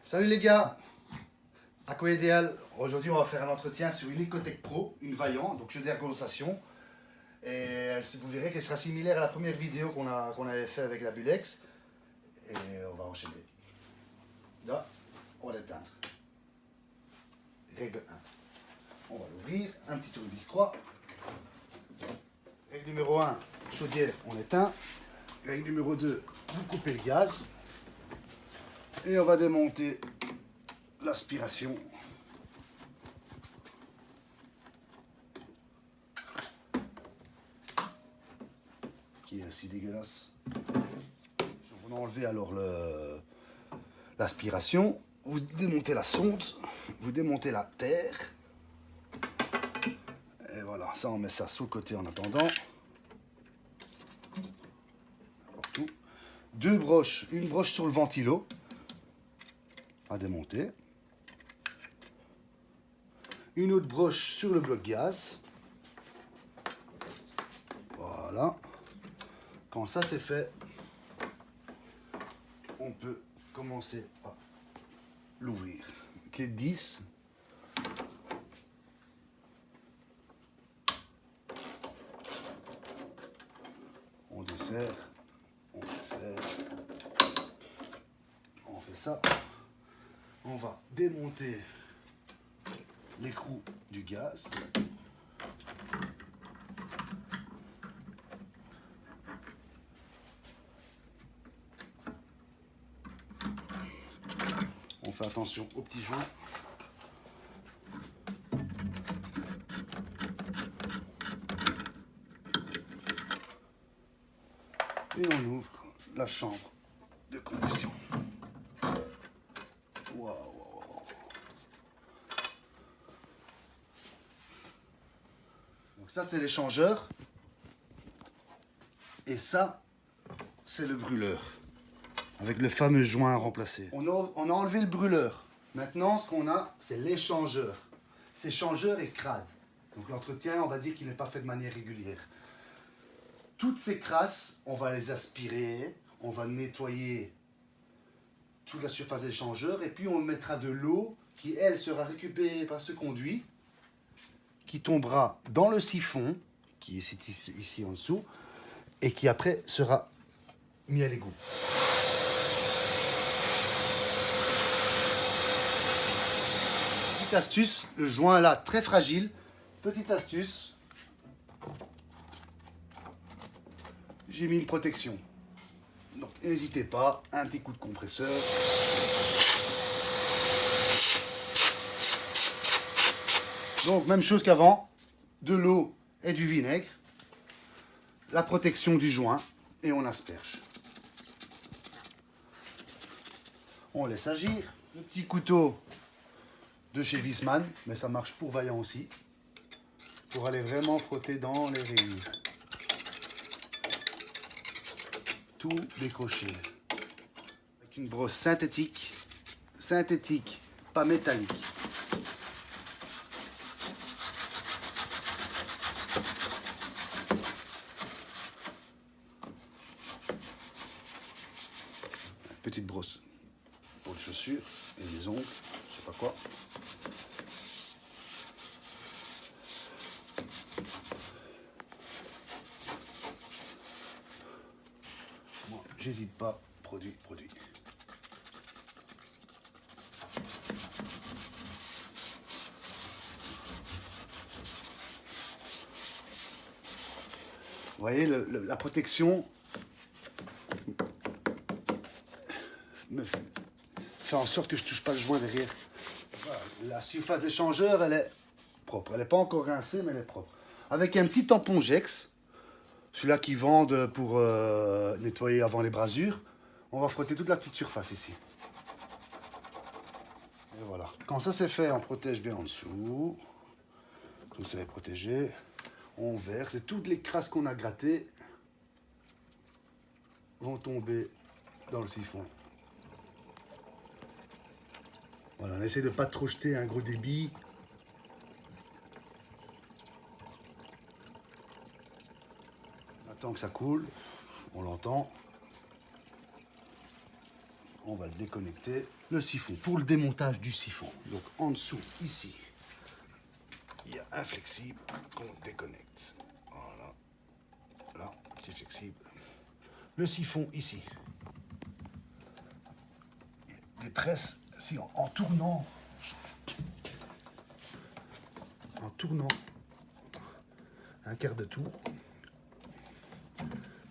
Salut les gars, Aqua-Ideal. Aujourd'hui on va faire un entretien sur une Ecotech Pro, une Vaillant, donc jeu d'ergotation. Et vous verrez qu'elle sera similaire à la première vidéo qu'on avait fait avec la Bulex. Et on va enchaîner. Là, on va l'éteindre. Règle 1. On va l'ouvrir, un petit tournevis-croix. Règle numéro 1, chaudière, on l'éteint. Règle numéro 2, vous coupez le gaz. Et on va démonter l'aspiration. Qui est ainsi dégueulasse. On va enlever alors l'aspiration. Vous démontez la sonde, vous démontez la terre. Et voilà, ça on met ça sous le côté en attendant. Tout. Deux broches, une broche sur le ventilo à démonter. Une autre broche sur le bloc gaz. Voilà. Quand ça c'est fait, on peut commencer à l'ouvrir. Clé de 10. On desserre. On desserre. On fait ça. On va démonter l'écrou du gaz. On fait attention aux petits joints. Et on ouvre la chambre de combustion. Waouh, waouh. Donc ça c'est l'échangeur. Et ça c'est le brûleur. Avec le fameux joint à remplacer. On a enlevé le brûleur. Maintenant, ce qu'on a, c'est l'échangeur. Cet échangeur est crade. Donc l'entretien, on va dire qu'il n'est pas fait de manière régulière. Toutes ces crasses, on va les aspirer. On va nettoyer toute la surface de l'échangeur. Et puis on mettra de l'eau qui, elle, sera récupérée par ce conduit. Qui tombera dans le siphon, qui est ici en dessous. Et qui après sera mis à l'égout. Petite astuce, le joint là très fragile. Petite astuce, j'ai mis une protection. Donc n'hésitez pas, un petit coup de compresseur. Donc même chose qu'avant, de l'eau et du vinaigre, la protection du joint et on asperge. On laisse agir. Le petit couteau de chez Wiesmann, mais ça marche pour Vaillant aussi, pour aller vraiment frotter dans les rayures. Tout décrocher. Avec une brosse synthétique, pas métallique. Petite brosse pour les chaussures et les ongles, je sais pas quoi. Moi, j'hésite pas, produit. Vous voyez, la protection me fait en sorte que je touche pas le joint derrière. Voilà. La surface d'échangeur, elle est propre. Elle n'est pas encore rincée, mais elle est propre. Avec un petit tampon Jex, celui-là qu'ils vendent pour nettoyer avant les brasures, on va frotter toute la petite surface ici. Et voilà. Quand ça c'est fait, on protège bien en dessous. Comme ça est protégé. On verse et toutes les crasses qu'on a grattées vont tomber dans le siphon. Voilà, on essaie de ne pas trop jeter un gros débit. On attend que ça coule, on l'entend. on va le déconnecter. Le siphon, pour le démontage du siphon. Donc en dessous, ici, il y a un flexible qu'on déconnecte. Voilà. Là, petit flexible. Le siphon ici. Des presses, si en tournant un quart de tour,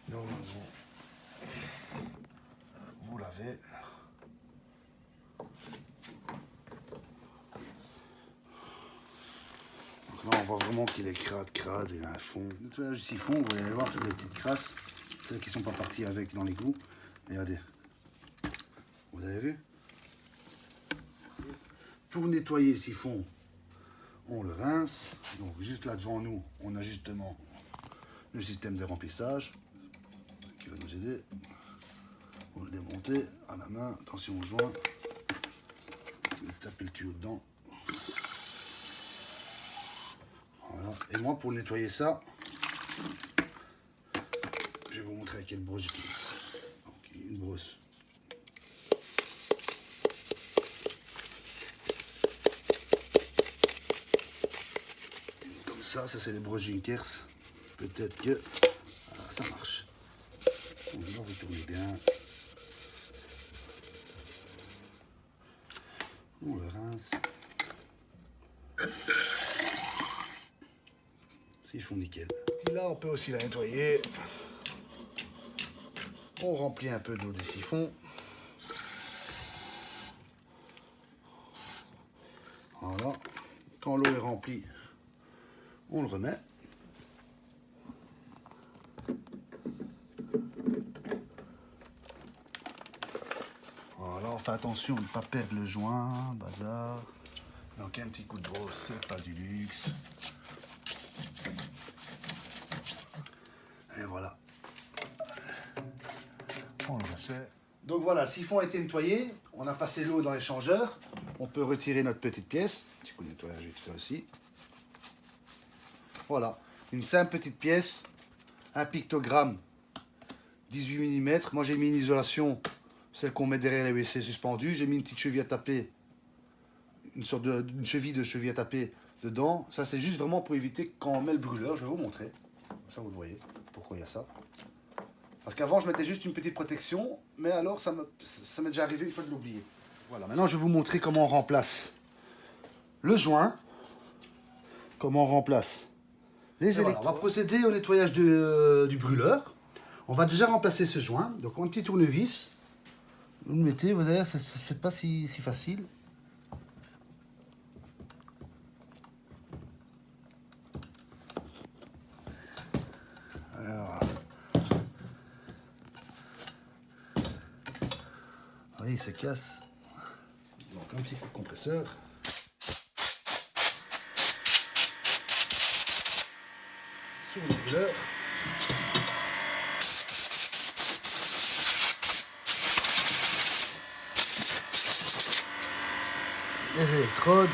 normalement, vous l'avez. Donc là, on voit vraiment qu'il est crade, il a un fond. Le nettoyage du siphon, vous allez voir toutes les petites crasses, celles qui ne sont pas parties avec dans l'égout. Regardez, vous avez vu? Pour nettoyer le siphon, on le rince. Donc juste là devant nous, on a justement le système de remplissage qui va nous aider. On le démonter à la main, attention au joint, taper le tuyau dedans. Voilà. Et moi pour nettoyer ça, je vais vous montrer quelle brosse j'utilise. Une brosse. Comme ça c'est les brosses Junkers. Peut-être que ça marche. On va vous tourner bien. On le rince. S'ils font nickel. Et là, on peut aussi la nettoyer. On remplit un peu d'eau du siphon. Voilà. Quand l'eau est remplie, on le remet. Voilà, on fait attention de ne pas perdre le joint, bazar. Donc un petit coup de brosse, c'est pas du luxe. Et voilà. On le reçait. Donc voilà, le siphon a été nettoyé. On a passé l'eau dans l'échangeur. On peut retirer notre petite pièce. Petit coup de nettoyage vite fait aussi. Voilà, une simple petite pièce. Un pictogramme 18 mm. Moi j'ai mis une isolation, celle qu'on met derrière les WC suspendue. J'ai mis une petite cheville à taper, une cheville de cheville à taper dedans. Ça c'est juste vraiment pour éviter quand on met le brûleur. Je vais vous montrer. Ça vous le voyez, pourquoi il y a ça. Parce qu'avant je mettais juste une petite protection, mais alors ça m'est déjà arrivé une fois de l'oublier. Voilà, maintenant je vais vous montrer comment on remplace le joint, comment on remplace les électrodes. Voilà, on va procéder au nettoyage du brûleur. On va déjà remplacer ce joint. Donc un petit tournevis, vous le mettez, vous allez, c'est pas si facile. Alors, vous voyez, il se casse. Donc un petit coup de compresseur. Sur le brûleur. Les électrodes.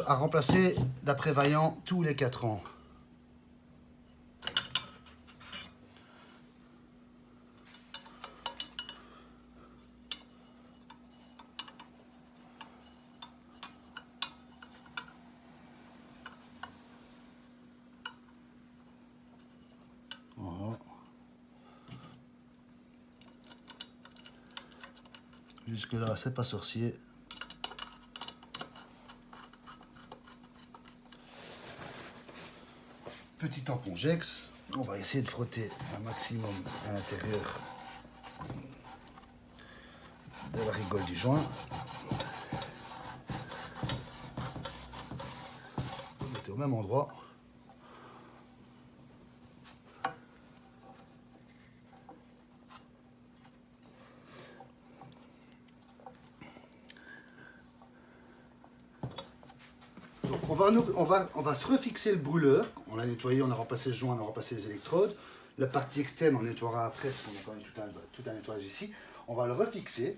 À remplacer d'après Vaillant tous les 4 ans. Voilà. Jusque là, c'est pas sorcier. Petit tampon Jex. On va essayer de frotter un maximum à l'intérieur de la rigole du joint. Vous mettez au même endroit. Donc on va se refixer le brûleur. On l'a nettoyé, on a remplacé le joint, on a remplacé les électrodes. La partie externe, on nettoiera après, parce qu'on a quand même tout un nettoyage ici. On va le refixer.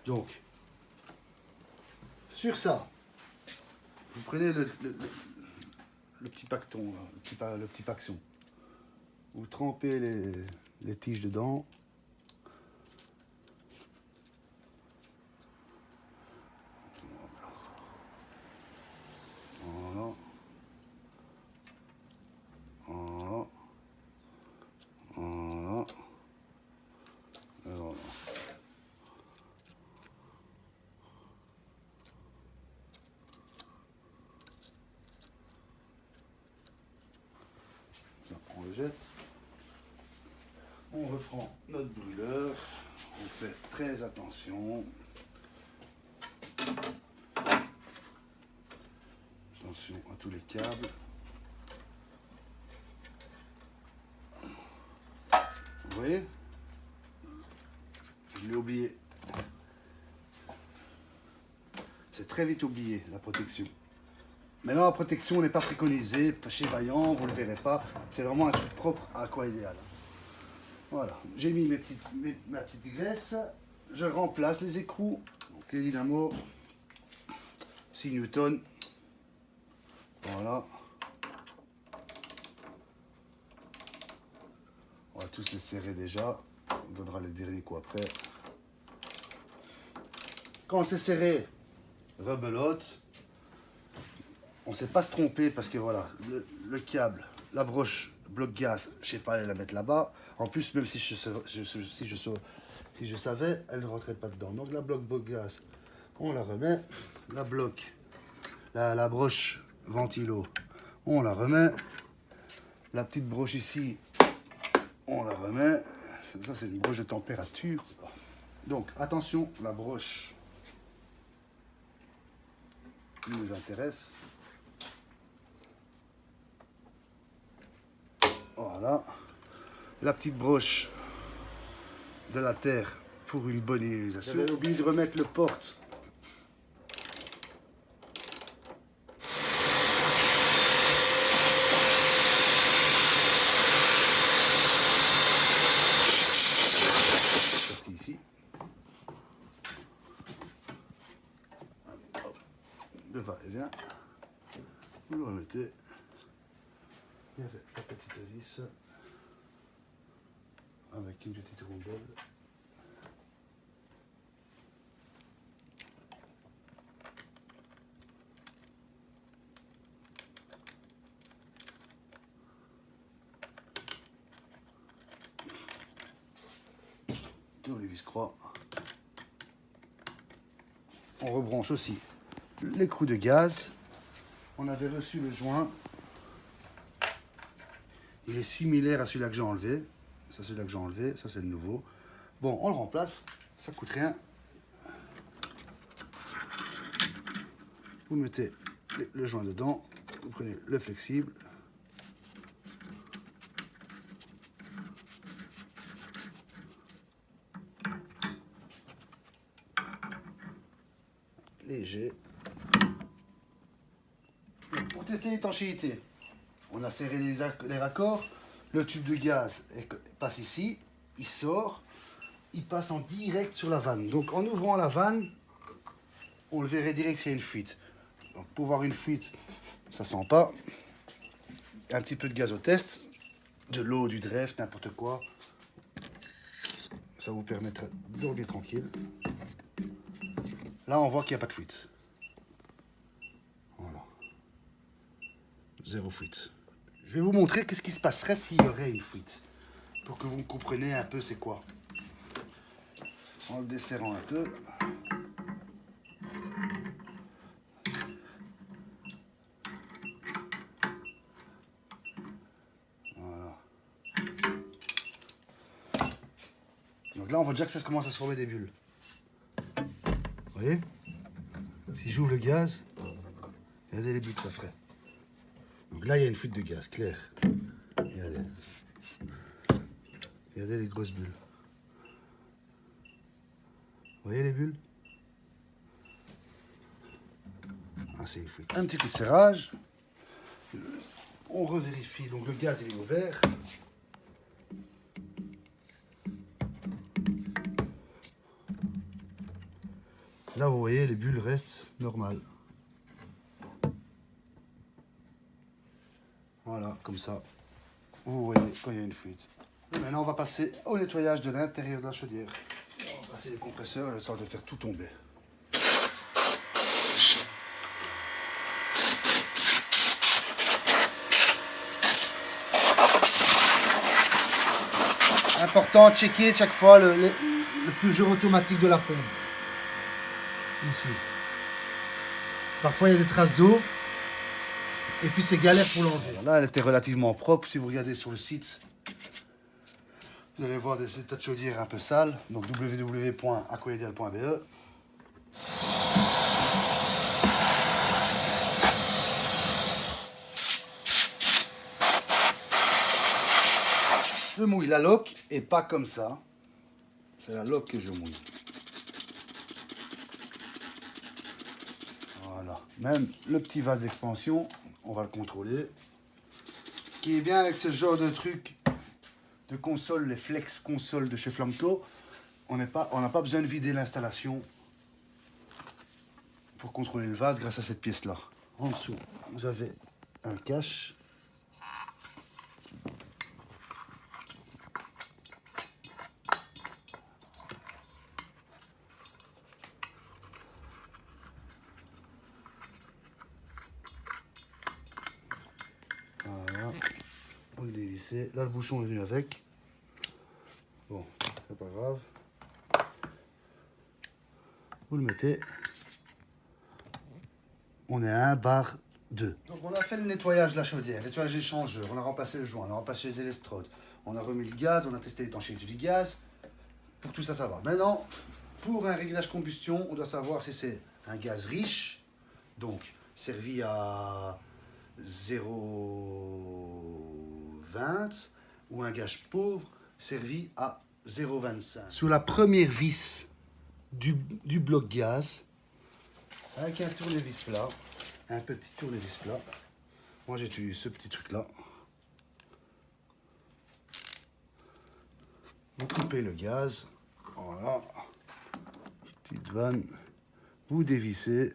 Donc, sur ça, vous prenez le petit pacton, le petit paxon. Vous trempez les tiges dedans. Voilà. Voilà. Voilà. Et voilà. On le jette. On reprend notre brûleur. On fait très attention. Attention à tous les câbles. Vous voyez? Je l'ai oublié. C'est très vite oublié, la protection. Maintenant, la protection n'est pas préconisée chez Vaillant, vous ne le verrez pas. C'est vraiment un truc propre à Aquaidéal. Voilà, j'ai mis ma petite graisse. Je remplace les écrous. Donc les dynamos, 6 Newton. Voilà. On va tous les serrer déjà. On donnera les derniers coups après. Quand c'est serré, rebelote. On ne sait pas se tromper parce que voilà, le câble, la broche bloc gaz, je ne sais pas aller la mettre là-bas. En plus, même si je savais, elle ne rentrait pas dedans. Donc la bloc gaz, on la remet. La broche ventilo, on la remet. La petite broche ici, on la remet. Ça, c'est une broche de température. Donc attention, la broche qui nous intéresse. Voilà, la petite broche de la terre pour une bonne utilisation. J'avais oublié de remettre le porte. Sorti ici. Hop. De va et vient. Vous le remettez. Il y avait la petite vis avec une petite rondelle. Dans les vis-croix. On rebranche aussi l'écrou de gaz. On avait reçu le joint. Il est similaire à celui-là que j'ai enlevé. Ça, c'est celui-là que j'ai enlevé. Ça, c'est le nouveau. Bon, on le remplace. Ça coûte rien. Vous mettez le joint dedans. Vous prenez le flexible. Léger. Pour tester l'étanchéité, on a serré les raccords. Le tube de gaz passe ici, il sort, il passe en direct sur la vanne. Donc en ouvrant la vanne, on le verrait direct s'il y a une fuite. Donc pour voir une fuite, ça sent pas. Un petit peu de gaz au test, de l'eau, du dreft, n'importe quoi. Ça vous permettra de dormir tranquille. Là, on voit qu'il n'y a pas de fuite. Voilà. Zéro fuite. Je vais vous montrer qu'est-ce qui se passerait s'il y aurait une fuite. Pour que vous compreniez un peu c'est quoi. En le desserrant un peu. Voilà. Donc là, on voit déjà que ça commence à se former des bulles. Vous voyez? Si j'ouvre le gaz, regardez les bulles que ça ferait. Donc là, il y a une fuite de gaz, clair. Regardez. Regardez les grosses bulles. Vous voyez les bulles? Ah, c'est une fuite. Un petit coup de serrage. On revérifie. Donc le gaz il est ouvert. Là, vous voyez, les bulles restent normales. Voilà, comme ça. Vous voyez quand il y a une fuite. Et maintenant, on va passer au nettoyage de l'intérieur de la chaudière. On va passer les compresseurs, le temps de faire tout tomber. Important, checker chaque fois le plongeur automatique de la pompe. Ici. Parfois il y a des traces d'eau. Et puis c'est galère pour l'enlever. Là elle était relativement propre. Si vous regardez sur le site, vous allez voir des états de chaudière un peu sales. Donc www.aquaideal.be. Je mouille la loque et pas comme ça. C'est la loque que je mouille. Voilà. Même le petit vase d'expansion, on va le contrôler. Ce qui est bien avec ce genre de truc de console, les flex consoles de chez Flamco, on n'a pas besoin de vider l'installation pour contrôler le vase grâce à cette pièce-là. En dessous, vous avez un cache. Voilà. Il est vissé. Là, le bouchon est venu avec. Bon, c'est pas grave. Vous le mettez. On est à 1/2 bar. Donc on a fait le nettoyage de la chaudière, nettoyage des changeurs, on a remplacé le joint, on a remplacé les électrodes, on a remis le gaz, on a testé l'étanchéité du gaz. Pour tout ça, ça va. Maintenant, pour un réglage combustion, on doit savoir si c'est un gaz riche, donc servi à 0,20, ou un gaz pauvre, servi à 0,25. Sur la première vis du bloc gaz, avec un tournevis plat, un petit tournevis plat. Moi j'utilise ce petit truc là. Vous coupez le gaz, voilà, petite vanne, vous dévissez.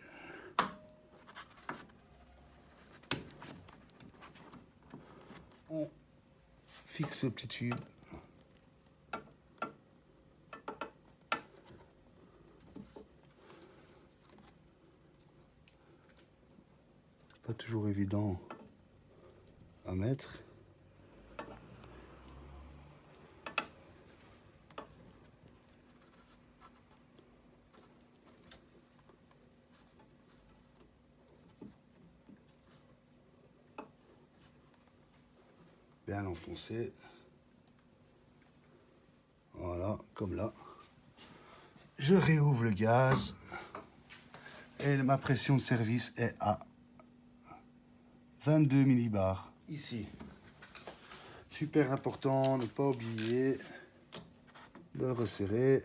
On fixe le petit tube. Pas toujours évident à mettre. Bien enfoncé. Voilà, comme là. Je réouvre le gaz et ma pression de service est à 22 millibars. Ici, super important, ne pas oublier de le resserrer.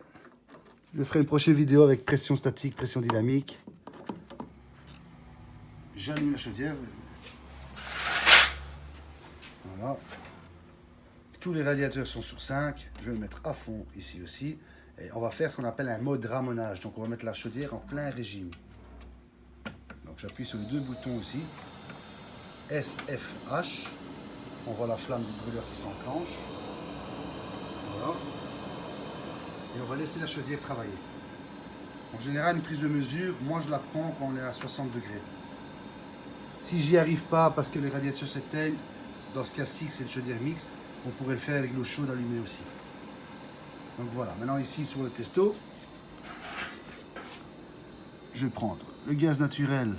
Je ferai une prochaine vidéo avec pression statique, pression dynamique. J'allume la chaudière. Voilà. Tous les radiateurs sont sur 5. Je vais le mettre à fond ici aussi. Et on va faire ce qu'on appelle un mode ramonage. Donc on va mettre la chaudière en plein régime. Donc j'appuie sur les deux boutons aussi. SFH. On voit la flamme du brûleur qui s'enclenche. Voilà. Et on va laisser la chaudière travailler. En général, une prise de mesure, moi je la prends quand on est à 60 degrés. Si j'y arrive pas parce que les radiateurs s'éteignent, dans ce cas-ci, c'est une chaudière mixte, on pourrait le faire avec l'eau chaude allumée aussi. Donc voilà, maintenant ici sur le testo, je vais prendre le gaz naturel,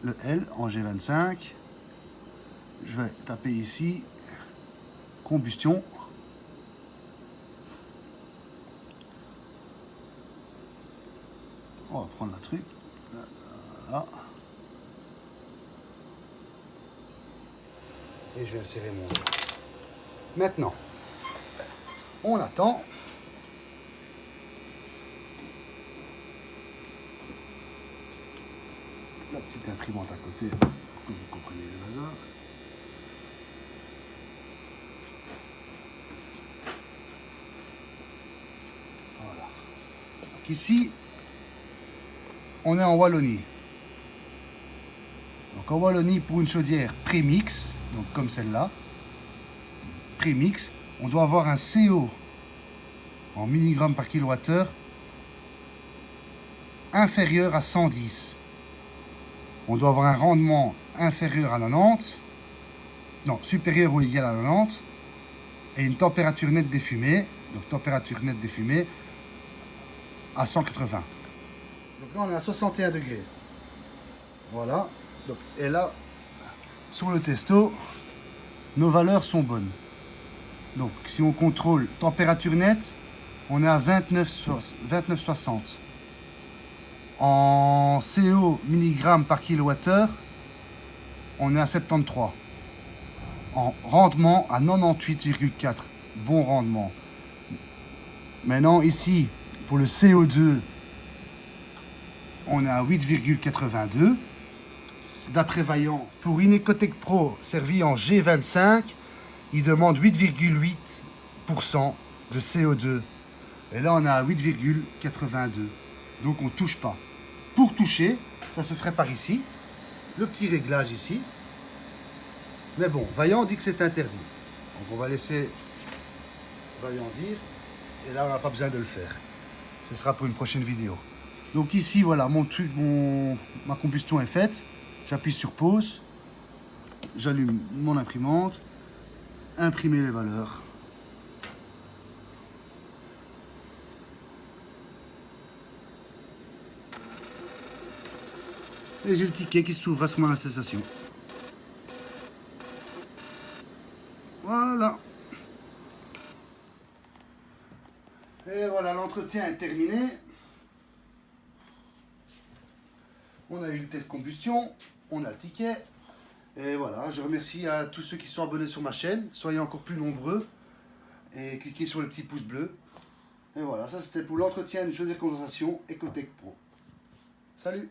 le L en G25. Je vais taper ici, combustion. On va prendre la truc. Voilà. Et je vais insérer mon jeu. Maintenant, on attend. La petite imprimante à côté pour que vous compreniez le bazar. Voilà. ici, on est en Wallonie. Donc en Wallonie, pour une chaudière prémix, donc comme celle-là, prémix, on doit avoir un CO en milligrammes par kilowattheure inférieur à 110. On doit avoir un rendement inférieur à 90, non, supérieur ou égal à 90, et une température nette des fumées, donc température nette des fumées à 180. Donc là on est à 61 degrés. Voilà. Donc, et là, sur le testo, nos valeurs sont bonnes. Donc si on contrôle température nette, on est à 29,60. En CO milligrammes par kilowattheure, on est à 73. En rendement à 98,4. Bon rendement. Maintenant ici, pour le CO2, on est à 8,82. D'après Vaillant, pour une Ecotech Pro servie en G25, il demande 8,8% de CO2. Et là, on est à 8,82. Donc, on ne touche pas. Pour toucher, ça se ferait par ici. Le petit réglage ici. Mais bon, Vaillant dit que c'est interdit. Donc, on va laisser Vaillant dire. Et là, on n'a pas besoin de le faire. Ce sera pour une prochaine vidéo. Donc ici, voilà, ma combustion est faite. J'appuie sur pause. J'allume mon imprimante. Imprimer les valeurs. Et j'ai le ticket qui s'ouvre sur mon attestation. Voilà. Et voilà, l'entretien est terminé. On a eu le test de combustion, on a le ticket. Et voilà, je remercie à tous ceux qui sont abonnés sur ma chaîne. Soyez encore plus nombreux. Et cliquez sur le petit pouce bleu. Et voilà, ça c'était pour l'entretien d'une chaudière condensation Ecotech Pro. Salut!